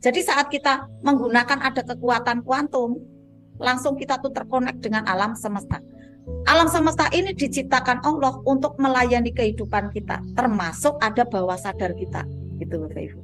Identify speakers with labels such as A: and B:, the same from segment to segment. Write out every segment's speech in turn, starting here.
A: Jadi saat kita menggunakan ada kekuatan kuantum, langsung kita tuh terkonek dengan alam semesta. Alam semesta ini diciptakan Allah untuk melayani kehidupan kita, termasuk ada bawah sadar kita, gitu Bapak Ibu.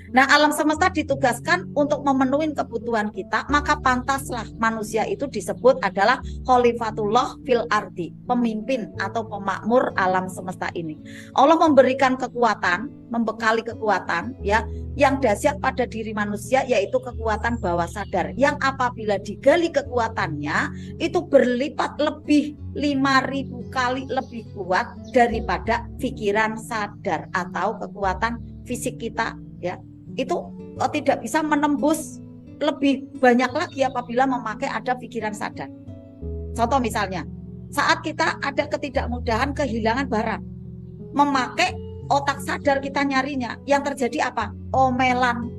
A: Nah, alam semesta ditugaskan untuk memenuhi kebutuhan kita, maka pantaslah manusia itu disebut adalah Khalifatullah fil ardi, pemimpin atau pemakmur alam semesta ini. Allah memberikan kekuatan, membekali kekuatan ya, yang dahsyat pada diri manusia, yaitu kekuatan bawah sadar, yang apabila digali kekuatannya itu berlipat lebih 5.000 kali lebih kuat daripada pikiran sadar atau kekuatan fisik kita ya. Itu tidak bisa menembus lebih banyak lagi apabila memakai ada pikiran sadar. Contoh misalnya, saat kita ada ketidakmudahan kehilangan barang, memakai otak sadar kita nyarinya, yang terjadi apa? Omelan,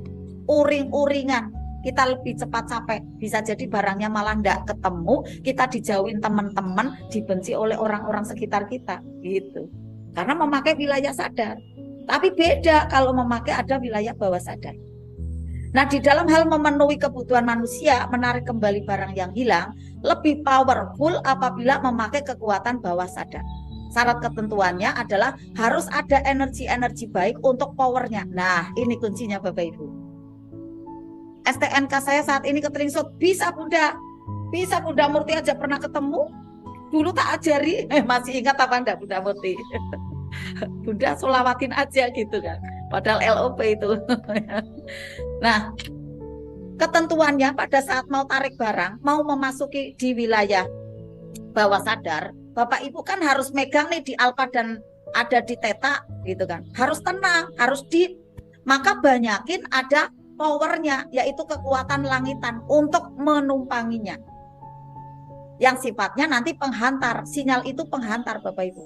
A: uring-uringan, kita lebih cepat sampai. Bisa jadi barangnya malah tidak ketemu, kita dijauhin teman-teman, dibenci oleh orang-orang sekitar kita, gitu. Karena memakai wilayah sadar. Tapi beda kalau memakai ada wilayah bawah sadar. Nah, di dalam hal memenuhi kebutuhan manusia, menarik kembali barang yang hilang, lebih powerful apabila memakai kekuatan bawah sadar. Syarat ketentuannya adalah harus ada energi-energi baik untuk powernya. Nah, ini kuncinya Bapak Ibu. STNK saya saat ini keteringsut. Bisa Bunda Murti aja pernah ketemu. Dulu tak ajari, masih ingat apa enggak Bunda Murti? Bunda solawatin aja gitu kan, padahal LOP itu. Nah, ketentuannya pada saat mau tarik barang, mau memasuki di wilayah bawah sadar, Bapak Ibu kan harus megang nih di alfa dan ada di theta gitu kan, harus tenang, harus deep. Maka banyakin ada powernya, yaitu kekuatan langitan untuk menumpanginya, yang sifatnya nanti penghantar. Sinyal itu penghantar Bapak Ibu.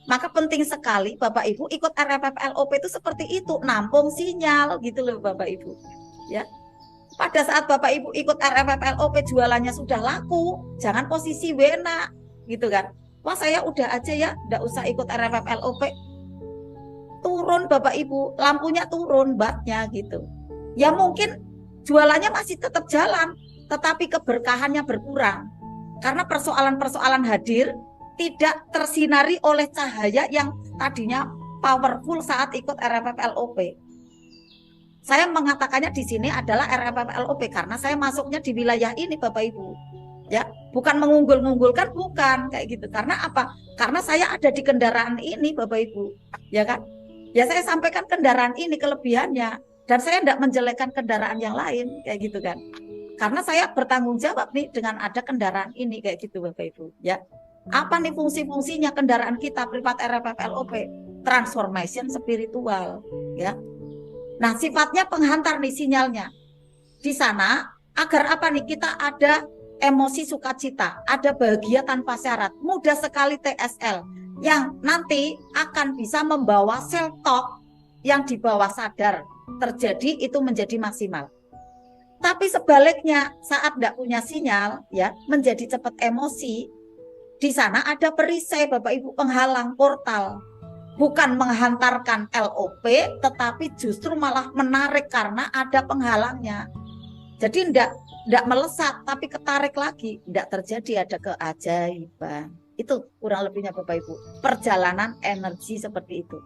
A: Maka penting sekali Bapak Ibu ikut RFFLOP itu seperti itu, nampung sinyal gitu loh Bapak Ibu ya. Pada saat Bapak Ibu ikut RFFLOP jualannya sudah laku, jangan posisi wena gitu kan. Wah, saya udah aja ya, enggak usah ikut RFFLOP. Turun Bapak Ibu, lampunya turun, batnya gitu. Ya mungkin jualannya masih tetap jalan, tetapi keberkahannya berkurang. Karena persoalan-persoalan hadir tidak tersinari oleh cahaya yang tadinya powerful saat ikut RFFLOP. Saya mengatakannya di sini adalah RFFLOP karena saya masuknya di wilayah ini Bapak Ibu. Ya, bukan mengunggul-unggulkan, bukan kayak gitu. Karena apa? Karena saya ada di kendaraan ini Bapak Ibu. Ya kan? Ya saya sampaikan kendaraan ini kelebihannya, dan saya tidak menjelekkan kendaraan yang lain kayak gitu kan. Karena saya bertanggung jawab nih dengan ada kendaraan ini kayak gitu Bapak Ibu, ya. Apa nih fungsi-fungsinya kendaraan kita privat RFFLOP? Transformation spiritual, ya. Nah, sifatnya penghantar nih sinyalnya. Di sana agar apa nih? Kita ada emosi sukacita, ada bahagia tanpa syarat, mudah sekali TSL yang nanti akan bisa membawa self talk yang di bawah sadar terjadi itu menjadi maksimal. Tapi sebaliknya saat tidak punya sinyal ya, menjadi cepat emosi. Di sana ada perisai Bapak Ibu, penghalang portal. Bukan menghantarkan LOP, tetapi justru malah menarik karena ada penghalangnya. Jadi tidak melesat, tapi ketarik lagi. Tidak terjadi ada keajaiban. Itu kurang lebihnya Bapak Ibu. Perjalanan energi seperti itu.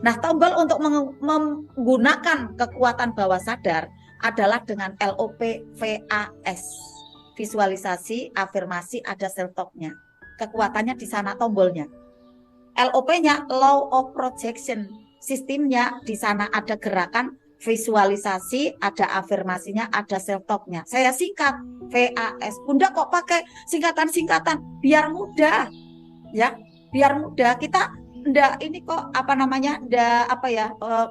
A: Nah, tombol untuk menggunakan kekuatan bawah sadar adalah dengan LOP VAS. Visualisasi, afirmasi, ada self talk-nya. Kekuatannya di sana tombolnya. LOP-nya Law of Projection. Sistemnya di sana ada gerakan visualisasi, ada afirmasinya, ada self talk-nya. Saya singkat VAS. Bunda kok pakai singkatan-singkatan? Biar mudah. Ya, biar mudah. Kita ndak ini kok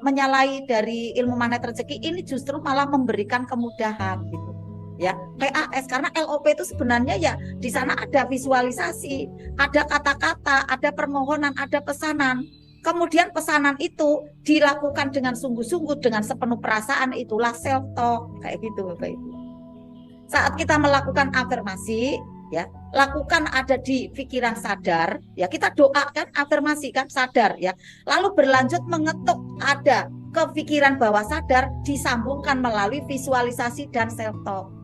A: menyalahi dari ilmu magnet rezeki, ini justru malah memberikan kemudahan gitu. Ya, PAS karena LOP itu sebenarnya ya di sana ada visualisasi, ada kata-kata, ada permohonan, ada pesanan. Kemudian pesanan itu dilakukan dengan sungguh-sungguh, dengan sepenuh perasaan, itulah self talk kayak gitu Bapak Ibu. Saat kita melakukan afirmasi, ya, lakukan ada di pikiran sadar, ya kita doakan afirmasi kan sadar ya. Lalu berlanjut mengetuk ada ke pikiran bawah sadar disambungkan melalui visualisasi dan self-talk.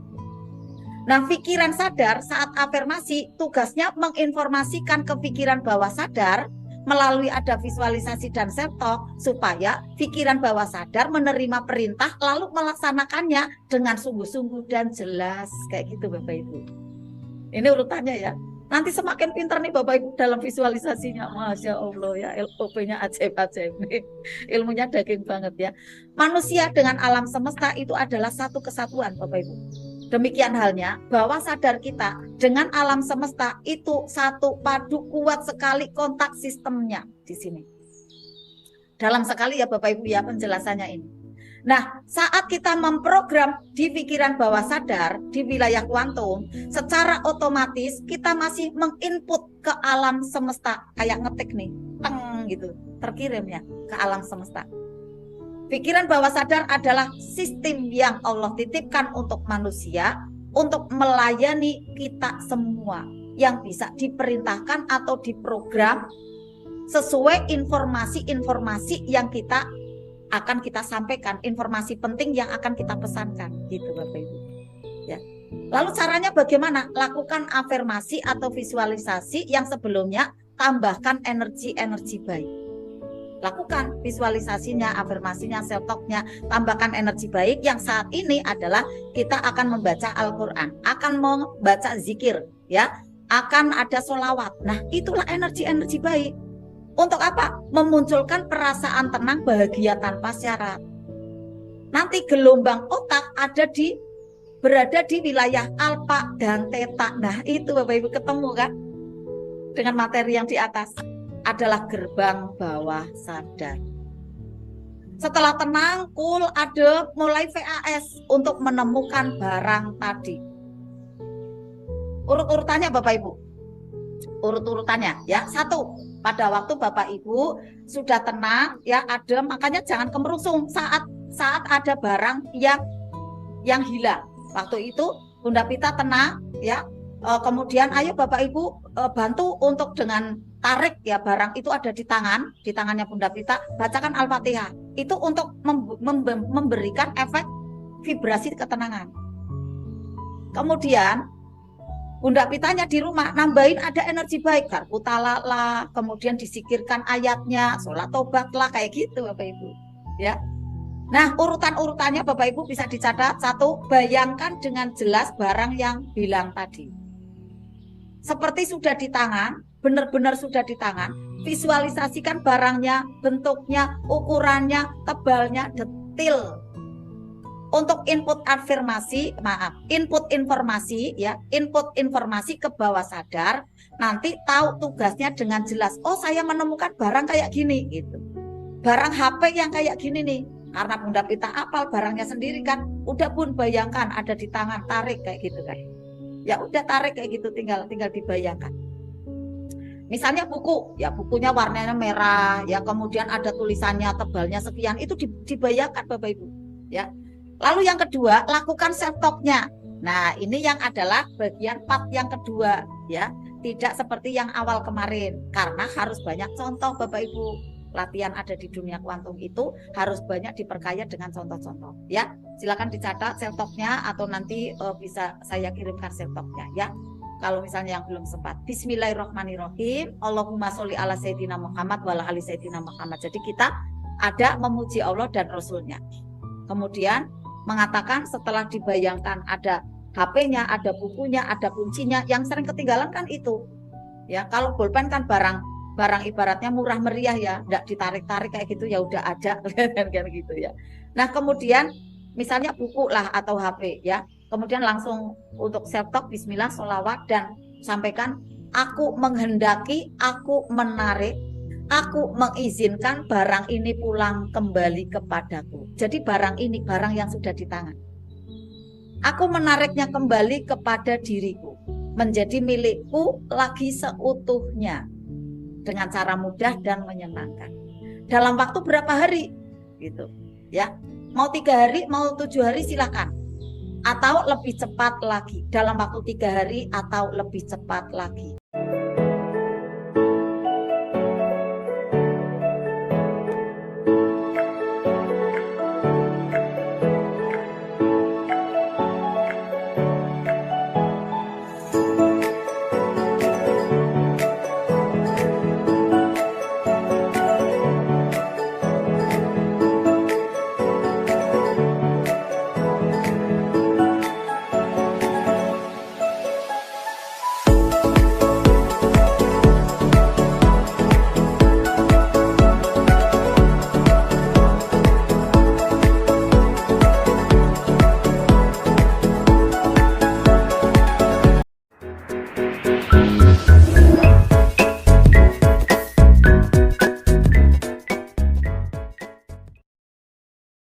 A: Nah, pikiran sadar saat afirmasi tugasnya menginformasikan ke pikiran bawah sadar melalui ada visualisasi dan self-talk supaya pikiran bawah sadar menerima perintah lalu melaksanakannya dengan sungguh-sungguh dan jelas. Kayak gitu Bapak Ibu. Ini urutannya ya. Nanti semakin pintar nih Bapak Ibu dalam visualisasinya. Masya Allah ya, LOP-nya ajaib-ajaib nih. Ilmunya daging banget ya. Manusia dengan alam semesta itu adalah satu kesatuan Bapak Ibu. Demikian halnya bawah sadar kita dengan alam semesta itu satu padu, kuat sekali kontak sistemnya di sini. Dalam sekali ya Bapak Ibu ya penjelasannya ini. Nah, saat kita memprogram di pikiran bawah sadar di wilayah kuantum, secara otomatis kita masih menginput ke alam semesta, kayak ngetik nih, teng gitu, terkirimnya ke alam semesta. Pikiran bawah sadar adalah sistem yang Allah titipkan untuk manusia untuk melayani kita semua yang bisa diperintahkan atau diprogram sesuai informasi-informasi yang akan kita sampaikan, informasi penting yang akan kita pesankan gitu Bapak Ibu. Ya. Lalu caranya bagaimana? Lakukan afirmasi atau visualisasi yang sebelumnya tambahkan energi-energi baik. Lakukan visualisasinya, afirmasinya, self-talknya, tambahkan energi baik yang saat ini adalah kita akan membaca Al-Quran, akan membaca zikir, ya, akan ada sholawat. Nah, itulah energi-energi baik. Untuk apa? Memunculkan perasaan tenang, bahagia tanpa syarat. Nanti gelombang otak berada di wilayah alfa dan theta. Nah, itu Bapak Ibu ketemu kan dengan materi yang di atas. Adalah gerbang bawah sadar. Setelah tenang, cool, adem, mulai VAS untuk menemukan barang tadi. Urut-urutannya Bapak Ibu. Urut-urutannya ya. 1, pada waktu Bapak Ibu sudah tenang ya, adem, makanya jangan kemerungsung saat ada barang yang hilang. Waktu itu Bunda Pita tenang ya. Kemudian ayo Bapak Ibu bantu untuk dengan tarik ya, barang itu ada di tangannya Bunda Pita, bacakan Al-Fatihah. Itu untuk memberikan efek vibrasi ketenangan. Kemudian Bunda Pitanya di rumah nambahin ada energi baik, garpu talala, kemudian disikirkan ayatnya, sholat tobat lah, kayak gitu Bapak Ibu. Ya. Nah, urutan-urutannya Bapak Ibu bisa dicatat. 1, bayangkan dengan jelas barang yang hilang tadi. Seperti sudah di tangan, benar-benar sudah di tangan, visualisasikan barangnya, bentuknya, ukurannya, tebalnya, detil. Untuk input informasi ke bawah sadar, nanti tahu tugasnya dengan jelas. Oh, saya menemukan barang kayak gini gitu. Barang HP yang kayak gini nih. Karena Bunda Pita apal barangnya sendiri kan. Udah Bun, bayangkan ada di tangan, tarik kayak gitu kan. Ya udah tarik kayak gitu, tinggal dibayangkan. Misalnya buku, ya bukunya warnanya merah, ya kemudian ada tulisannya tebalnya sekian, itu dibayangkan Bapak Ibu, ya. Lalu yang kedua, lakukan self-talk-nya. Nah, ini yang adalah bagian part yang kedua, ya. Tidak seperti yang awal kemarin, karena harus banyak contoh Bapak Ibu. Latihan ada di dunia kuantum itu harus banyak diperkaya dengan contoh-contoh, ya. Silakan dicatat self-talk-nya atau nanti bisa saya kirimkan self-talk-nya, ya. Kalau misalnya yang belum sempat. Bismillahirrahmanirrahim. Allahumma sholli ala sayyidina Muhammad wa ala ali sayyidina Muhammad. Jadi kita ada memuji Allah dan Rasulnya. Kemudian mengatakan setelah dibayangkan ada HP-nya, ada bukunya, ada kuncinya, yang sering ketinggalan kan itu. Ya, kalau bolpen kan barang ibaratnya murah meriah ya, enggak ditarik-tarik kayak gitu, ya udah ada kan gitu ya. Nah, kemudian misalnya buku lah atau HP ya. Kemudian langsung untuk self-talk, bismillah, sholawat, dan sampaikan, aku menghendaki, aku menarik, aku mengizinkan barang ini pulang kembali kepadaku. Jadi barang ini, barang yang sudah di tangan, aku menariknya kembali kepada diriku, menjadi milikku lagi seutuhnya, dengan cara mudah dan menyenangkan. Dalam waktu berapa hari? Gitu ya. Mau 3 hari, mau 7 hari silakan. Atau lebih cepat lagi, dalam waktu 3 hari atau lebih cepat lagi.